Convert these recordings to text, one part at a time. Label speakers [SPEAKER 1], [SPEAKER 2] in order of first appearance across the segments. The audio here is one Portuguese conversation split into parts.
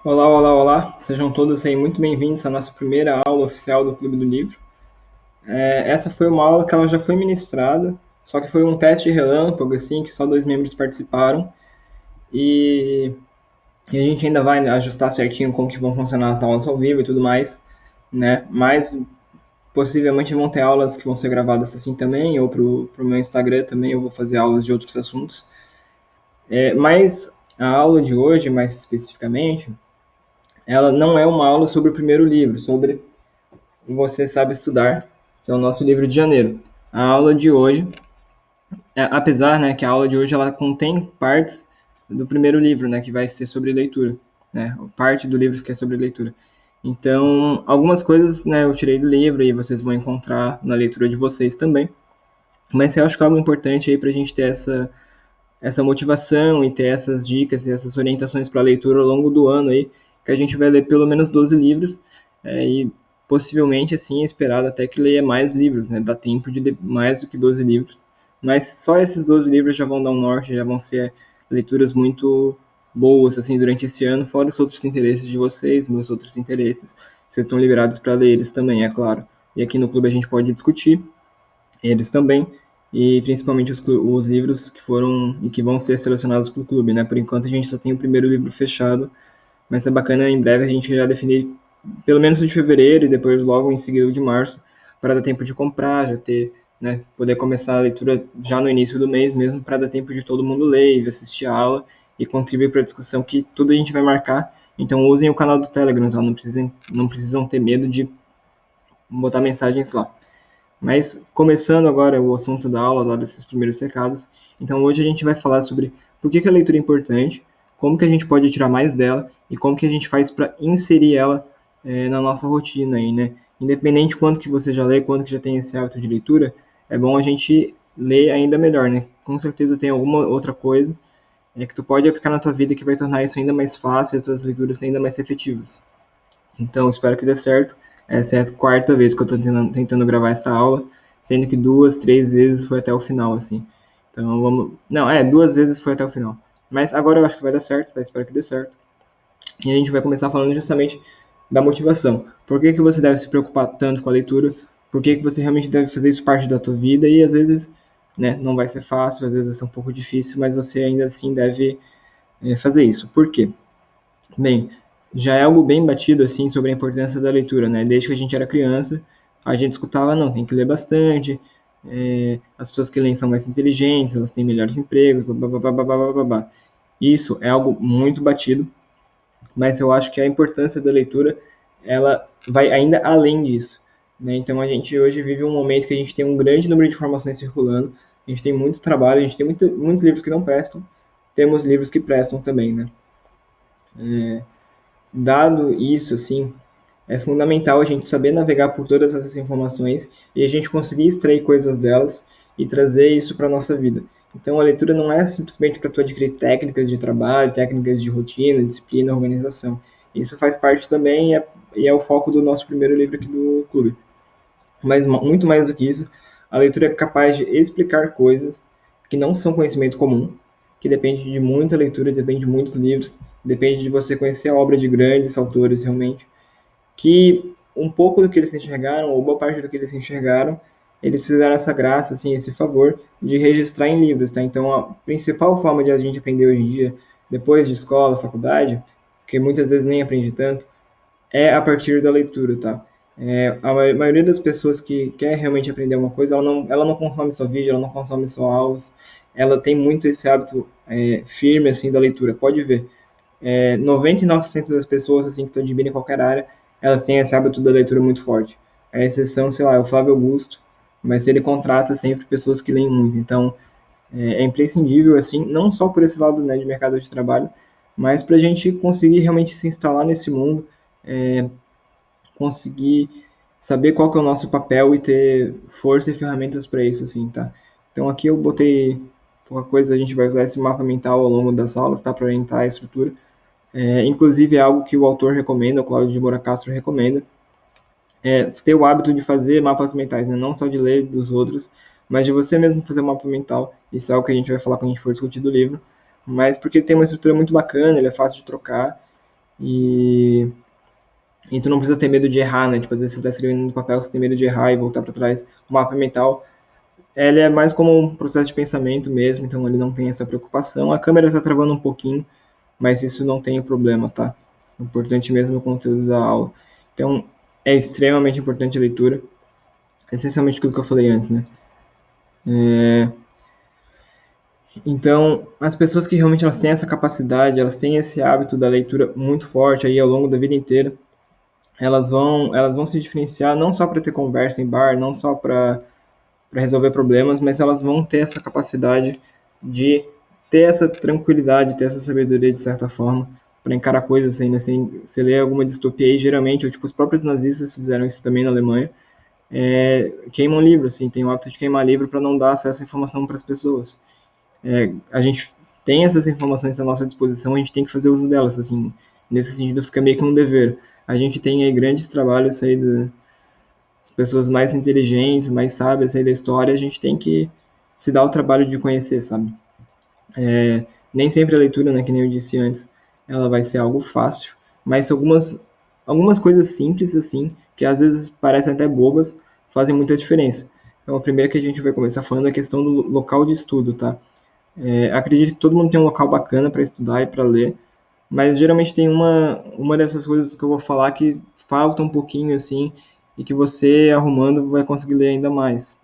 [SPEAKER 1] Olá, olá, olá! Sejam todos aí muito bem-vindos à nossa primeira aula oficial do Clube do Livro. Essa foi uma aula que ela já foi ministrada, só que foi um teste relâmpago, assim, que só 2 membros participaram. E a gente ainda vai ajustar certinho como que vão funcionar as aulas ao vivo e tudo mais, né? Mas possivelmente vão ter aulas que vão ser gravadas assim também, ou pro meu Instagram também eu vou fazer aulas de outros assuntos. Mas a aula de hoje, mais especificamente, ela não é uma aula sobre o primeiro livro, sobre Você Sabe Estudar, que é o nosso livro de janeiro. A aula de hoje, apesar, né, que a aula de hoje ela contém partes do primeiro livro, né, que vai ser sobre leitura, né, parte do livro que é sobre leitura. Então, algumas coisas, né, eu tirei do livro e vocês vão encontrar na leitura de vocês também. Mas eu acho que é algo importante aí para a gente ter essa motivação e ter essas dicas e essas orientações para a leitura ao longo do ano aí, que a gente vai ler pelo menos 12 livros e possivelmente assim é esperado até que leia mais livros, né? Dá tempo de ler mais do que 12 livros, mas só esses 12 livros já vão dar um norte, já vão ser leituras muito boas assim durante esse ano, fora os outros interesses de vocês, meus outros interesses, vocês estão liberados para ler eles também, é claro. E aqui no clube a gente pode discutir eles também, e principalmente os livros que foram e que vão ser selecionados para o clube, né? Por enquanto a gente só tem o primeiro livro fechado, mas é bacana em breve a gente já definir pelo menos o de fevereiro e depois logo em seguida o de março, para dar tempo de comprar, já ter, né, poder começar a leitura já no início do mês mesmo, para dar tempo de todo mundo ler e assistir a aula e contribuir para a discussão que tudo a gente vai marcar. Então usem o canal do Telegram, tá? Não precisam ter medo de botar mensagens lá. Mas começando agora o assunto da aula, lá desses primeiros recados, então hoje a gente vai falar sobre por que a leitura é importante, como que a gente pode tirar mais dela e como que a gente faz para inserir ela na nossa rotina aí, né? Independente de quanto que você já lê, quanto que já tem esse hábito de leitura, é bom a gente ler ainda melhor, né? Com certeza tem alguma outra coisa que tu pode aplicar na tua vida que vai tornar isso ainda mais fácil e as tuas leituras ainda mais efetivas. Então, espero que dê certo. Essa é a quarta vez que eu estou tentando gravar essa aula, sendo que 2, 3 vezes foi até o final, assim. Então, vamos... Não, 2 vezes foi até o final. Mas agora eu acho que vai dar certo, tá? Espero que dê certo. E a gente vai começar falando justamente da motivação. Por que você deve se preocupar tanto com a leitura? Por que você realmente deve fazer isso parte da tua vida? E às vezes, né, não vai ser fácil, às vezes vai ser um pouco difícil, mas você ainda assim deve fazer isso. Por quê? Bem, já é algo bem batido assim sobre a importância da leitura, né? Desde que a gente era criança, a gente escutava, não, tem que ler bastante, as pessoas que leem são mais inteligentes, elas têm melhores empregos, babá. Isso é algo muito batido, mas eu acho que a importância da leitura, ela vai ainda além disso, né? Então a gente hoje vive um momento que a gente tem um grande número de informações circulando, a gente tem muito trabalho, a gente tem muitos livros que não prestam, temos livros que prestam também, né? Dado isso, assim, é fundamental a gente saber navegar por todas essas informações e a gente conseguir extrair coisas delas e trazer isso para a nossa vida. Então, a leitura não é simplesmente para tu adquirir técnicas de trabalho, técnicas de rotina, disciplina, organização. Isso faz parte também e é o foco do nosso primeiro livro aqui do clube. Mas muito mais do que isso, a leitura é capaz de explicar coisas que não são conhecimento comum, que depende de muita leitura, depende de muitos livros, depende de você conhecer a obra de grandes autores realmente, que um pouco do que eles enxergaram, ou boa parte do que eles enxergaram, eles fizeram essa graça, assim, esse favor de registrar em livros, tá? Então, a principal forma de a gente aprender hoje em dia, depois de escola, faculdade, que muitas vezes nem aprende tanto, é a partir da leitura, tá? A maioria das pessoas que quer realmente aprender uma coisa, ela não consome só vídeo, ela não consome só aulas, ela tem muito esse hábito firme, assim, da leitura. Pode ver, 99% das pessoas, assim, que estão de bem em qualquer área, elas têm esse hábito da leitura muito forte. A exceção, sei lá, é o Flávio Augusto, mas ele contrata sempre pessoas que leem muito. Então, é imprescindível, assim, não só por esse lado, né, de mercado de trabalho, mas para a gente conseguir realmente se instalar nesse mundo, conseguir saber qual que é o nosso papel e ter força e ferramentas para isso, assim, tá? Então aqui eu botei qualquer coisa, a gente vai usar esse mapa mental ao longo das aulas, tá? Para orientar a estrutura. Inclusive é algo que o autor recomenda, o Cláudio de Moura Castro recomenda, ter o hábito de fazer mapas mentais, né? Não só de ler dos outros, mas de você mesmo fazer um mapa mental. Isso é algo que a gente vai falar quando a gente for discutir do livro, mas porque ele tem uma estrutura muito bacana, ele é fácil de trocar, E tu não precisa ter medo de errar, né? Tipo, às vezes você tá escrevendo no papel, você tem medo de errar e voltar para trás. O mapa mental, ele é mais como um processo de pensamento mesmo, então ele não tem essa preocupação. A câmera tá travando um pouquinho, mas isso não tem problema, tá? O importante mesmo é o conteúdo da aula. Então, é extremamente importante a leitura. Essencialmente tudo que eu falei antes, né? Então, as pessoas que realmente elas têm essa capacidade, elas têm esse hábito da leitura muito forte aí ao longo da vida inteira, elas vão se diferenciar não só para ter conversa em bar, não só para resolver problemas, mas elas vão ter essa capacidade de ter essa tranquilidade, ter essa sabedoria de certa forma para encarar coisas assim, né? Você lê alguma distopia aí, geralmente, ou, tipo, os próprios nazistas fizeram isso também na Alemanha, queimam livro, assim, tem o hábito de queimar livro para não dar acesso à informação para as pessoas. A gente tem essas informações à nossa disposição, a gente tem que fazer uso delas, assim, nesse sentido fica meio que um dever. A gente tem aí grandes trabalhos aí das pessoas mais inteligentes, mais sábias aí da história, a gente tem que se dar o trabalho de conhecer, sabe? Nem sempre a leitura, né, que nem eu disse antes, ela vai ser algo fácil, mas algumas coisas simples, assim, que às vezes parecem até bobas, fazem muita diferença. Então, a primeira que a gente vai começar falando é a questão do local de estudo, tá? Acredito que todo mundo tem um local bacana para estudar e para ler, mas geralmente tem uma dessas coisas que eu vou falar que falta um pouquinho assim e que você arrumando vai conseguir ler ainda mais.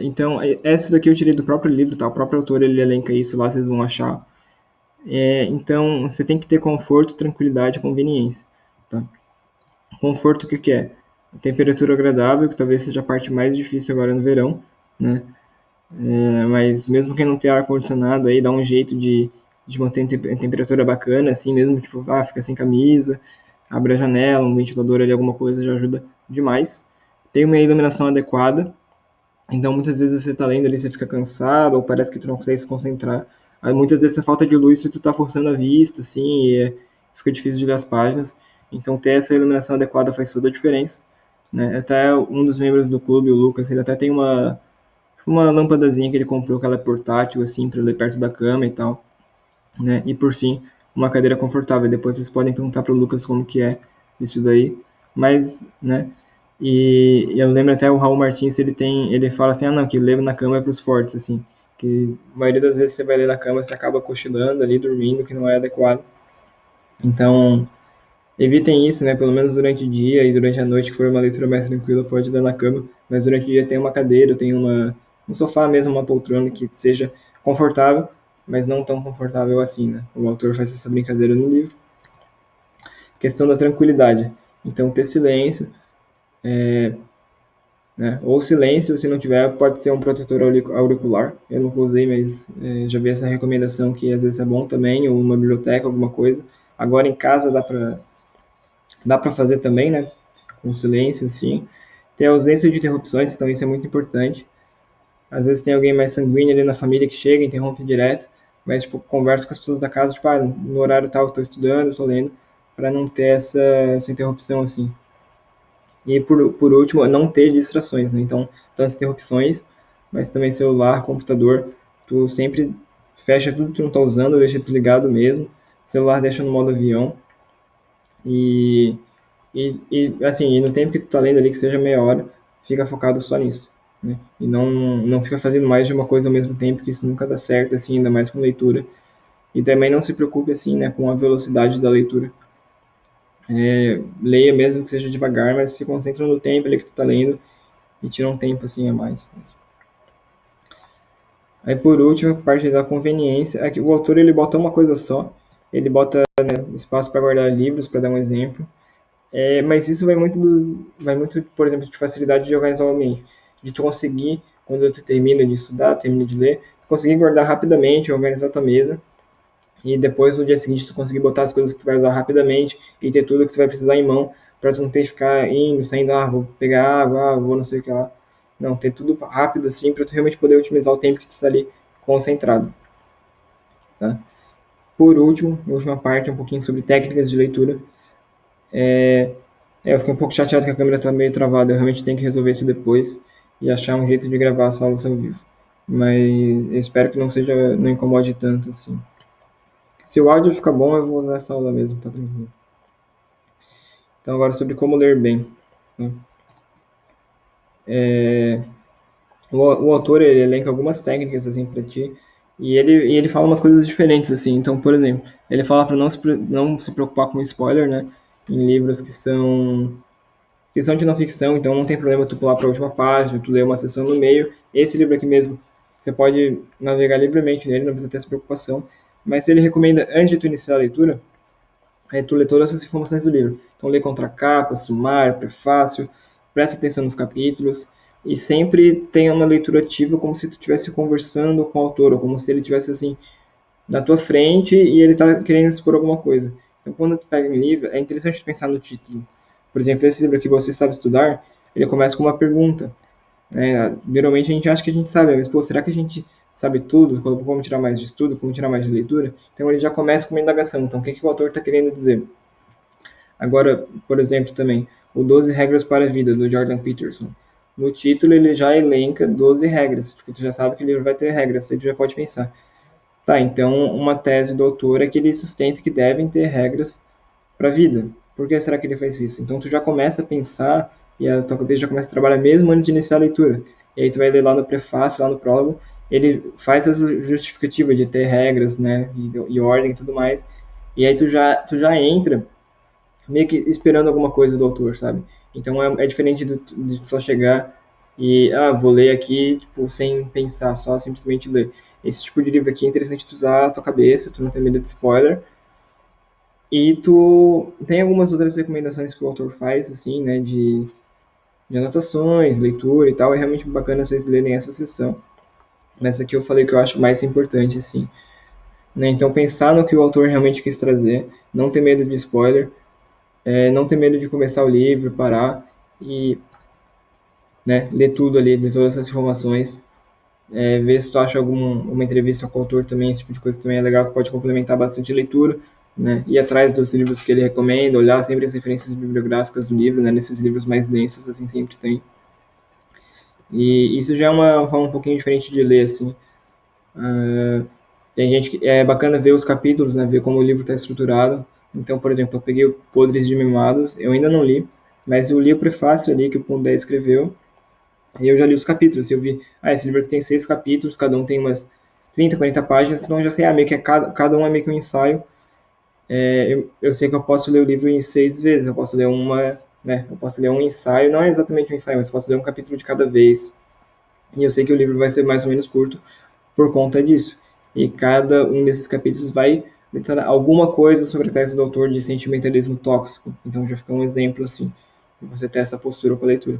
[SPEAKER 1] Então, essa daqui eu tirei do próprio livro, tá? O próprio autor ele elenca isso lá, vocês vão achar. Então, você tem que ter conforto, tranquilidade e conveniência, tá? Conforto, o que que é? Temperatura agradável, que talvez seja a parte mais difícil agora no verão, né? Mas mesmo quem não tem ar-condicionado aí, dá um jeito de manter a temperatura bacana, assim, mesmo, tipo, fica sem camisa, abre a janela, um ventilador ali, alguma coisa já ajuda demais. Tem uma iluminação adequada, então muitas vezes você tá lendo ali, você fica cansado, ou parece que tu não consegue se concentrar. Aí, muitas vezes você falta de luz se tu tá forçando a vista, assim, e fica difícil de ler as páginas. Então ter essa iluminação adequada faz toda a diferença, né? Até um dos membros do clube, o Lucas, ele até tem uma lâmpadazinha que ele comprou, que ela é portátil, assim, para ler perto da cama e tal, né? E por fim, uma cadeira confortável. Depois vocês podem perguntar para o Lucas como que é isso daí, mas, né? E eu lembro até o Raul Martins, ele fala assim, não, que ler na cama é para os fortes, assim, que a maioria das vezes você vai ler na cama, você acaba cochilando ali, dormindo, que não é adequado. Então, evitem isso, né? Pelo menos durante o dia e durante a noite, que for uma leitura mais tranquila, pode ler na cama. Mas durante o dia tem uma cadeira, tem um sofá mesmo, uma poltrona que seja confortável, mas não tão confortável assim, né? O autor faz essa brincadeira no livro. Questão da tranquilidade. Então, ter silêncio, né? Ou silêncio, se não tiver, pode ser um protetor auricular. Eu nunca usei, mas já vi essa recomendação que às vezes é bom também, ou uma biblioteca, alguma coisa. Agora em casa dá para fazer também, né? Com silêncio, assim. Ter ausência de interrupções, então isso é muito importante. Às vezes tem alguém mais sanguíneo ali na família que chega, interrompe direto, mas tipo, conversa com as pessoas da casa, tipo, no horário tal eu estou estudando, estou lendo, para não ter essa interrupção, assim. E por último, não ter distrações, né? Então, tanto interrupções, mas também celular, computador, tu sempre fecha tudo que tu não está usando, deixa desligado mesmo, celular deixa no modo avião, e assim, e no tempo que tu tá lendo ali, que seja meia hora, fica focado só nisso, né? E não fica fazendo mais de uma coisa ao mesmo tempo, que isso nunca dá certo, assim, ainda mais com leitura. E também não se preocupe, assim, né, com a velocidade da leitura. Leia mesmo que seja devagar, mas se concentra no tempo ali que tu tá lendo e tira um tempo, assim, a mais. Aí, por último, a parte da conveniência, é que o autor, ele bota uma coisa só, ele bota, né, espaço para guardar livros, para dar um exemplo. Mas isso vai muito, por exemplo, de facilidade de organizar o ambiente. De tu conseguir, quando tu termina de estudar, termina de ler, conseguir guardar rapidamente, organizar tua mesa, e depois no dia seguinte tu conseguir botar as coisas que tu vai usar rapidamente e ter tudo que tu vai precisar em mão, para tu não ter que ficar indo, saindo, vou pegar água, vou não sei o que lá. Não, ter tudo rápido assim, para tu realmente poder otimizar o tempo que tu tá ali concentrado. Tá? Por último, a última parte é um pouquinho sobre técnicas de leitura. Eu fiquei um pouco chateado que a câmera tá meio travada. Eu realmente tenho que resolver isso depois e achar um jeito de gravar as aulas ao vivo. Mas eu espero que não incomode tanto assim. Se o áudio ficar bom, eu vou usar essa aula mesmo, tá tranquilo. Então, agora sobre como ler bem, né? O autor, ele elenca algumas técnicas, assim, para ti, e ele fala umas coisas diferentes, assim. Então, por exemplo, ele fala para não se preocupar com spoiler, né, em livros que são de não ficção, então não tem problema tu pular para a última página, tu ler uma sessão no meio. Esse livro aqui mesmo, você pode navegar livremente nele, não precisa ter essa preocupação. Mas ele recomenda, antes de tu iniciar a leitura, tu lê todas essas informações do livro. Então, lê contracapa, sumário, prefácio, presta atenção nos capítulos, e sempre tenha uma leitura ativa como se tu estivesse conversando com o autor, ou como se ele estivesse assim, na tua frente e ele está querendo expor alguma coisa. Então, quando tu pega um livro, é interessante pensar no título. Por exemplo, esse livro aqui, Você Sabe Estudar, ele começa com uma pergunta, né? Geralmente a gente acha que a gente sabe, mas, pô, será que a gente sabe tudo? Como tirar mais de estudo? Como tirar mais de leitura? Então, ele já começa com uma indagação. Então, o que o autor está querendo dizer? Agora, por exemplo, também, o 12 Regras para a Vida, do Jordan Peterson. No título, ele já elenca 12 regras. Tipo, tu já sabe que o livro vai ter regras, aí tu já pode pensar. Tá, então uma tese do autor é que ele sustenta que devem ter regras para a vida. Por que será que ele faz isso? Então tu já começa a pensar e a tua cabeça já começa a trabalhar mesmo antes de iniciar a leitura. E aí tu vai ler lá no prefácio, lá no prólogo, ele faz essa justificativa de ter regras, né, e ordem e tudo mais. E aí tu já entra meio que esperando alguma coisa do autor, sabe? Então é diferente de só chegar e, vou ler aqui, tipo, sem pensar, só simplesmente ler. Esse tipo de livro aqui é interessante tu usar a tua cabeça, tu não ter medo de spoiler. E tu tem algumas outras recomendações que o autor faz, assim, né, de anotações, leitura e tal. É realmente bacana vocês lerem essa sessão. Nessa aqui eu falei que eu acho mais importante, assim. Né? Então pensar no que o autor realmente quis trazer, não ter medo de spoiler, não ter medo de começar o livro, parar e, né, ler tudo ali, ler todas essas informações, ver se tu acha uma entrevista com o autor também, esse tipo de coisa também é legal, que pode complementar bastante a leitura, né, ir atrás dos livros que ele recomenda, olhar sempre as referências bibliográficas do livro, né, nesses livros mais densos, assim, sempre tem. E isso já é uma forma um pouquinho diferente de ler, assim. Tem gente que é bacana ver os capítulos, né, ver como o livro está estruturado. Então, por exemplo, eu peguei o Podres de Mimados, eu ainda não li, mas eu li o prefácio ali que o Pondé escreveu, e eu já li os capítulos. Eu vi, esse livro aqui tem 6 capítulos, cada um tem umas 30, 40 páginas, então eu já sei, meio que cada um é meio que um ensaio. Eu sei que eu posso ler o livro em 6 vezes, eu posso ler eu posso ler um ensaio, não é exatamente um ensaio, mas eu posso ler um capítulo de cada vez. E eu sei que o livro vai ser mais ou menos curto por conta disso. E cada um desses capítulos vai tratar alguma coisa sobre a tese do autor de sentimentalismo tóxico. Então já fica um exemplo assim, de você ter essa postura com a leitura.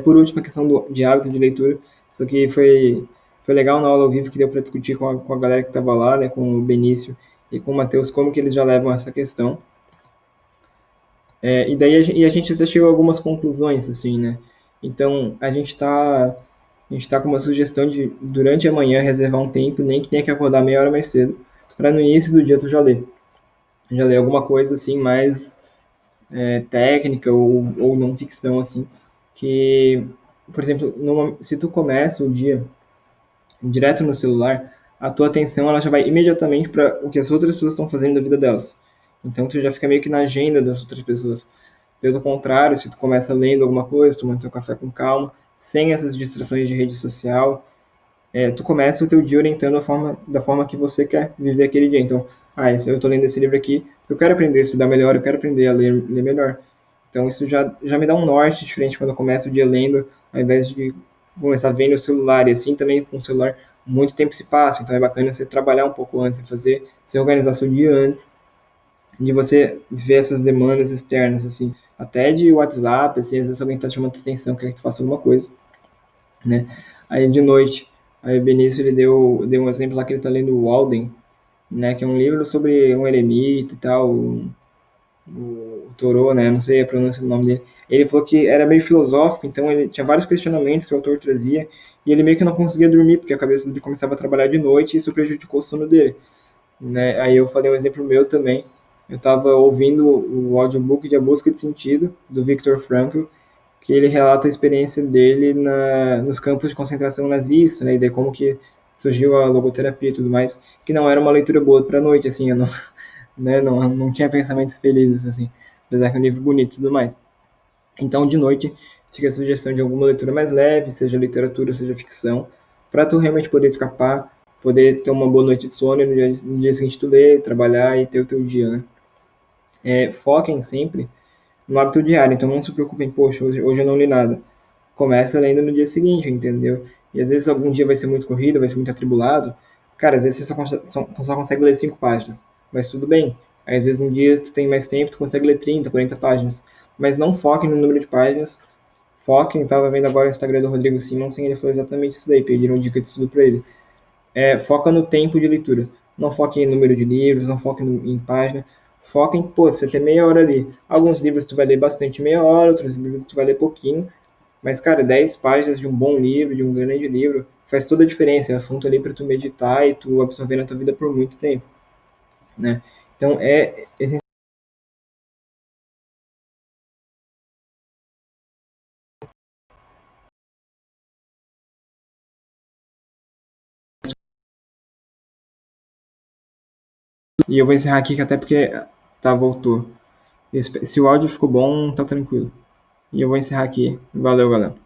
[SPEAKER 1] Por último, a questão de hábito de leitura. Isso aqui foi legal na aula ao vivo que deu para discutir com a galera que estava lá, né, com o Benício e com o Matheus, como que eles já levam essa questão. E daí a gente até chegou a algumas conclusões, assim, né? Então, a gente tá com uma sugestão de, durante a manhã, reservar um tempo, nem que tenha que acordar meia hora mais cedo, para no início do dia tu já ler. Já ler alguma coisa, assim, mais técnica ou não ficção, assim, que, por exemplo, se tu começa o dia direto no celular, a tua atenção ela já vai imediatamente para o que as outras pessoas estão fazendo da vida delas. Então tu já fica meio que na agenda das outras pessoas. Pelo contrário, se tu começa lendo alguma coisa, tomando teu café com calma, sem essas distrações de rede social, tu começa o teu dia orientando da forma que você quer viver aquele dia. Então, eu estou lendo esse livro aqui, eu quero aprender a estudar melhor, eu quero aprender a ler melhor. Então, isso já me dá um norte diferente quando eu começo o dia lendo, ao invés de começar vendo o celular. E assim também com o celular, muito tempo se passa. Então, é bacana você trabalhar um pouco antes, você organizar seu dia antes, de você ver essas demandas externas, assim, até de WhatsApp, assim, às vezes alguém está chamando a atenção, quer que tu faça alguma coisa, né? Aí de noite, aí o Benício ele deu um exemplo lá que ele está lendo o Walden, né? Que é um livro sobre um eremita e tal, o Thoreau, né? Não sei a pronúncia do nome dele. Ele falou que era meio filosófico, então ele tinha vários questionamentos que o autor trazia e ele meio que não conseguia dormir porque a cabeça dele começava a trabalhar de noite e isso prejudicou o sono dele, né? Aí eu falei um exemplo meu também. Eu estava ouvindo o audiobook de A Busca de Sentido, do Viktor Frankl, que ele relata a experiência dele nos campos de concentração nazista, né? E de como que surgiu a logoterapia e tudo mais, que não era uma leitura boa para noite, assim, eu não, né, não tinha pensamentos felizes, assim, apesar que é um livro bonito e tudo mais. Então, de noite, fica a sugestão de alguma leitura mais leve, seja literatura, seja ficção, para tu realmente poder escapar, poder ter uma boa noite de sono e no dia seguinte tu ler, trabalhar e ter o teu dia, né? Foquem sempre no hábito diário, então não se preocupem, poxa, hoje eu não li nada. Começa lendo no dia seguinte, entendeu? E às vezes algum dia vai ser muito corrido, vai ser muito atribulado. Cara, às vezes você só consegue ler 5 páginas, mas tudo bem. Aí às vezes um dia tu tem mais tempo, tu consegue ler 30, 40 páginas. Mas não foquem no número de páginas, foquem, estava vendo agora o Instagram do Rodrigo Simonsen, ele falou exatamente isso daí, pediram dica de estudo para ele. Foca no tempo de leitura. Não foque em número de livros, não foque em página. Foca em, pô, você ter meia hora ali. Alguns livros tu vai ler bastante meia hora, outros livros tu vai ler pouquinho. Mas, cara, 10 páginas de um bom livro, de um grande livro, faz toda a diferença. É assunto ali para tu meditar e tu absorver na tua vida por muito tempo, né? Então, e eu vou encerrar aqui, que até porque tá, voltou. Se o áudio ficou bom, tá tranquilo. E eu vou encerrar aqui. Valeu, galera.